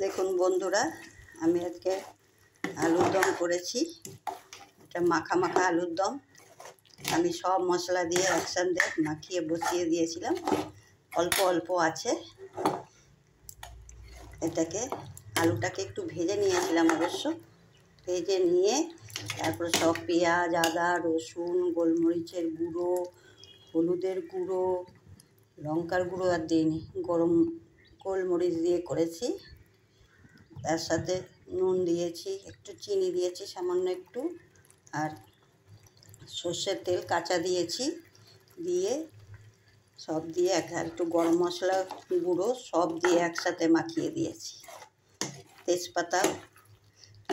দেখুন বন্ধুরা, আমি আজকে আলুর দম করেছি। এটা মাখা মাখা আলুর দম। আমি সব মশলা দিয়ে একসাথে মাখিয়ে বসিয়ে দিয়েছিলাম, অল্প অল্প আছে। এটাকে আলুটাকে একটু ভেজে নিয়েছিলাম অবশ্য। ভেজে নিয়ে তারপর সব পেঁয়াজ, আদা, রসুন, গোলমরিচের গুঁড়ো, হলুদের গুঁড়ো, লঙ্কার গুঁড়ো আর দিইনি, গরম গোলমরিচ দিয়ে করেছি। তার সাথে নুন দিয়েছি, একটু চিনি দিয়েছি সামান্য একটু, আর সর্ষের তেল কাঁচা দিয়েছি। দিয়ে সব দিয়ে একটু গরম মশলা গুঁড়ো সব দিয়ে একসাথে মাখিয়ে দিয়েছি। তেজপাতা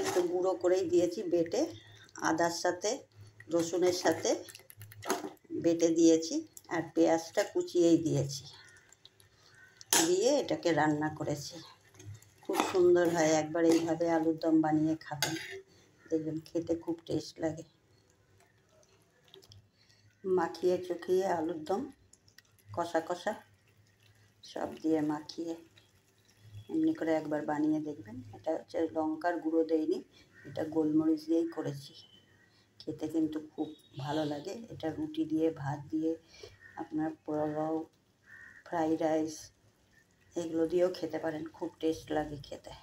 একটু গুঁড়ো করেই দিয়েছি বেটে, আদার সাথে রসুনের সাথে বেটে দিয়েছি, আর পেঁয়াজটা কুচিয়েই দিয়েছি। দিয়ে এটাকে রান্না করেছি। খুব সুন্দর হয়, একবার এইভাবে আলুর দম বানিয়ে খাবেন, দেখবেন খেতে খুব টেস্ট লাগে। মাখিয়ে চুখিয়ে আলুর দম কষা কষা সব দিয়ে মাখিয়ে এমনি করে একবার বানিয়ে দেখবেন। এটা হচ্ছে লঙ্কার গুঁড়ো দেইনি, এটা গোলমরিচ দিয়েই করেছি। খেতে কিন্তু খুব ভালো লাগে। এটা রুটি দিয়ে, ভাত দিয়ে, আপনার পোলাও, ফ্রাইড রাইস এগুলো দিয়েও খেতে পারেন, খুব টেস্ট লাগে খেতে।